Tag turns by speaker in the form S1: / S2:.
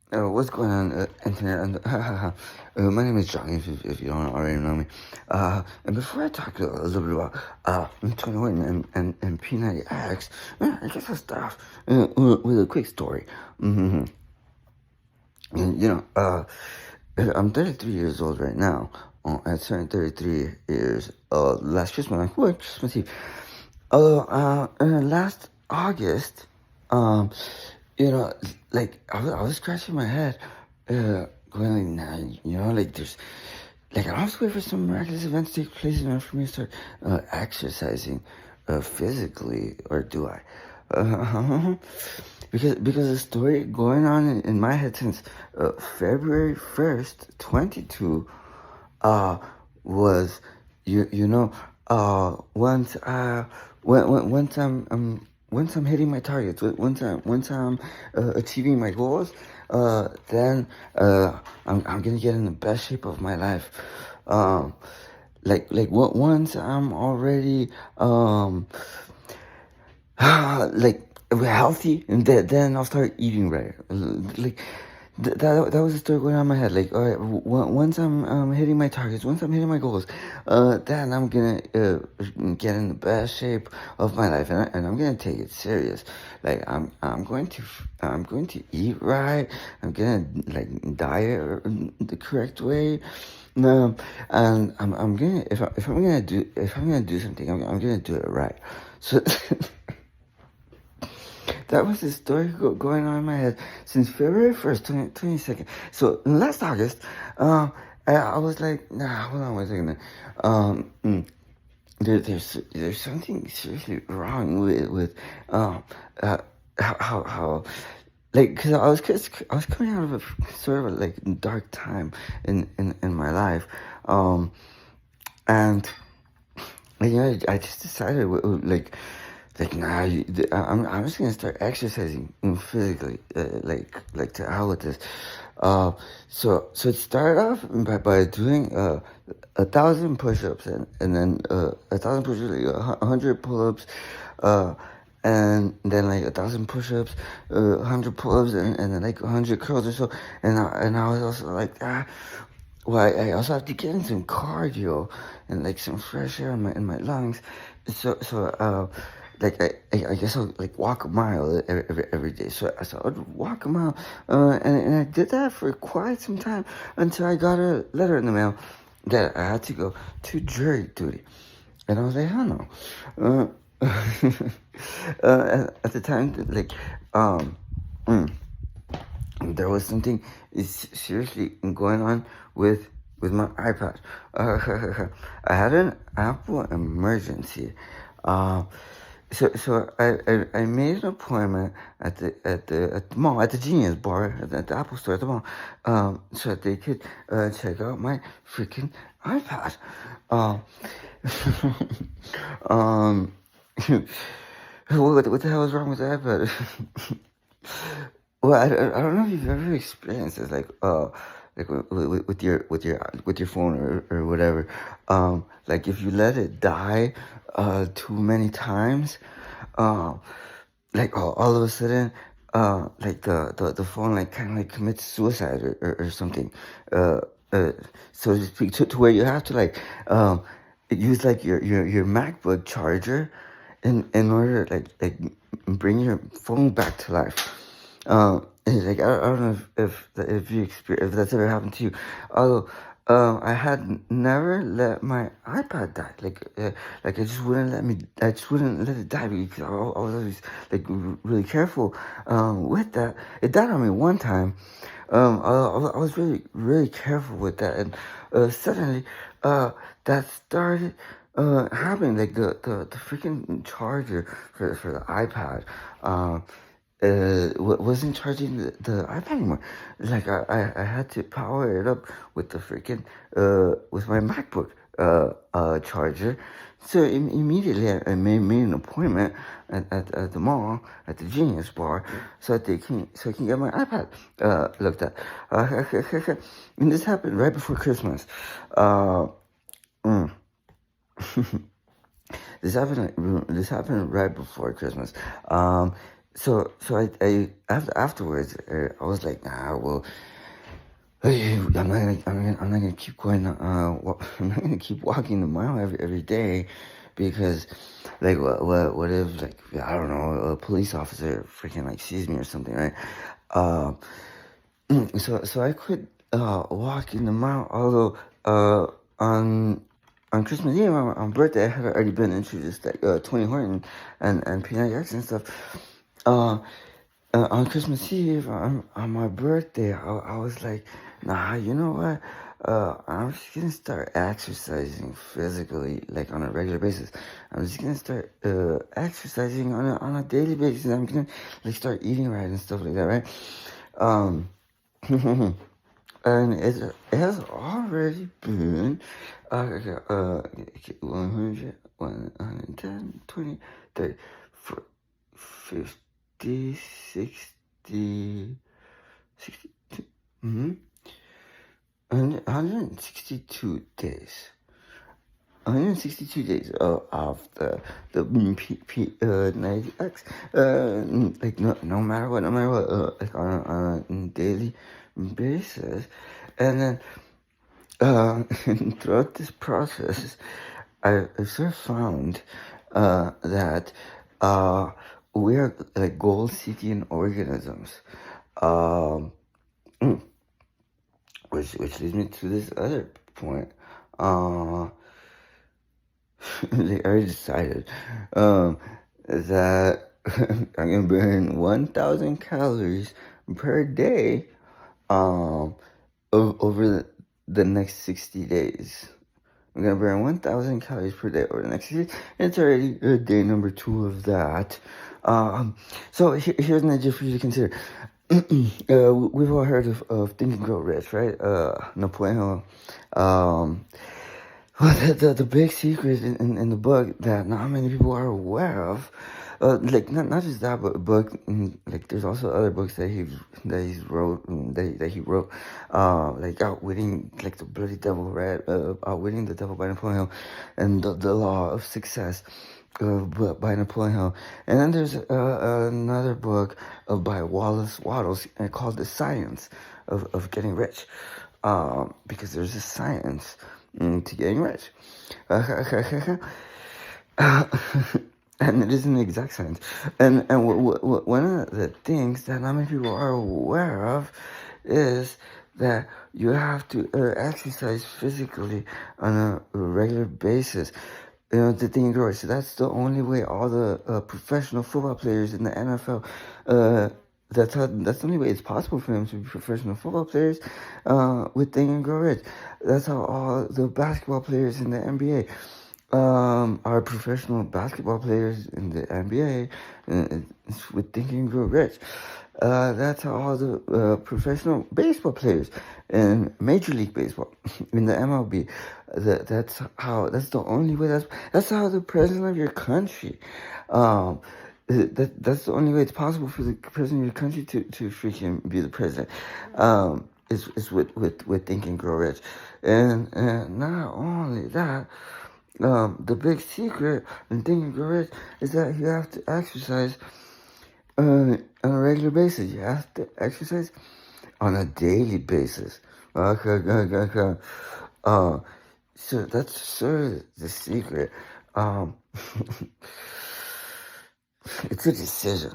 S1: What's going on, internet? And my name is Johnny. If you don't already know me, and before I talk a little bit about 21 and P90X, I guess I'll start off with a quick story. Mm-hmm. And, I'm 33 years old right now. I turned 33 years last Christmas. Like, what Christmas Eve? Last August, um, you know, like I was scratching my head, going like, nah, like I don't have to wait for some miraculous event to take place in order for me to start exercising, physically, or do I? Because the story going on in my head since February 1st, 22, uh, was once once I'm hitting my targets, once I'm achieving my goals, then I'm gonna get in the best shape of my life. Once I'm already like healthy, and then I'll start eating right. That was the story going on in my head. Like, all right, once I'm hitting my targets, once I'm hitting my goals, then I'm gonna get in the best shape of my life, and I'm gonna take it serious. Like, I'm going to eat right. I'm gonna like diet the correct way. No, and I'm gonna if I'm gonna do something, I'm gonna do it right. So. That was the story going on in my head since February 1st, 22nd. So last August, I was like, nah, hold on one second. There's something seriously wrong with uh, how like, because I was coming out of a sort of a like dark time in my life, and I just decided nah, I'm just gonna start exercising physically, like to hell with this. So it started off by doing 1,000 push-ups and then 1,000 push-ups, like 100 pull-ups, and then like 1,000 push-ups, 100 pull-ups, and then like 100 curls or so. And I was also like, well, I also have to get in some cardio and like some fresh air in my lungs. So like I guess I'll like walk a mile every day. So I would walk a mile, and I did that for quite some time until I got a letter in the mail that I had to go to jury duty, and I was like, hell no. At the time, like there was something seriously going on with my iPad. I had an Apple emergency. Uh, so I made an appointment at the mall, at the Genius Bar, at the Apple Store at the mall, so that they could check out my freaking iPad. Um, um, what the hell is wrong with the iPad? Well, I don't know if you've ever experienced this, like with your phone or whatever. Like if you let it die, too many times, um, like all of a sudden, like the phone like kind of like commits suicide or something, uh, uh, so to speak, to where you have to like, use like your MacBook charger in order to like bring your phone back to life. It's like I don't know if you experience if that's ever happened to you. Although I had never let my iPad die. Like I just wouldn't let it die because I was always like really careful with that. It died on me one time. I was really careful with that, and suddenly that started happening. Like the freaking charger for the iPad. Wasn't charging the iPad anymore. Like I had to power it up with the freaking with my MacBook charger. So immediately I made an appointment at the mall at the Genius Bar so that I can get my iPad looked at. And this happened right before Christmas. Mm. This happened right before Christmas. I afterwards, I was like, nah, well, hey, I'm not gonna keep going. I'm not gonna keep walking the mile every day, because, like, what if, like, I don't know, a police officer freaking like sees me or something, right? Uh, so I quit walking the mile. Although on Christmas Eve, on birthday, I had already been introduced like Tony Horton and Peanut Jackson and stuff. Uh, on Christmas Eve, on my birthday, I was like, nah, you know what? I'm just gonna start exercising physically, like on a regular basis. I'm just gonna start exercising on a daily basis. I'm gonna like start eating right and stuff like that, right? Um, and it has already been 100, 110, 20, 30, 50, 60, 62, mm-hmm, and 162 days. 162 days of the 90X. Like no matter what, like on a daily basis. And then throughout this process, I sort of found that we are like goal-seeking organisms. Um, which leads me to this other point. They already decided that I'm gonna burn 1,000 calories per day over the next 60 days. I'm gonna burn 1,000 calories per day over the next 60 days. It's already day number 2 of that. So here's an idea for you to consider. We've all heard of Think and Grow Rich, right? Napoleon Hill. Well, the big secret in the book that not many people are aware of, like not just that book, like there's also other books that he's wrote, that he wrote, like Outwitting, like the Bloody Devil, right? Outwitting the Devil by Napoleon Hill, and the Law of Success, by Napoleon Hill. And then there's another book by Wallace Wattles called The Science of Getting Rich, because there's a science to getting rich. And it is an exact science. And one of the things that not many people are aware of is that you have to exercise physically on a regular basis. You know, the thing grows. So that's the only way all the professional football players in the NFL, that's the only way it's possible for them to be professional football players, with Think and Grow Rich. That's how all the basketball players in the NBA are professional basketball players in the NBA, with Think and Grow Rich. That's how all the professional baseball players in Major League Baseball, in the MLB, that's the only way. That's how the president of your country, that's the only way it's possible for the president of your country to freaking be the president. Is with Think and Grow Rich, and not only that. The big secret in Think and Grow Rich is that you have to exercise on a regular basis. You have to exercise on a daily basis. Okay. So that's sort of the secret. It's a decision.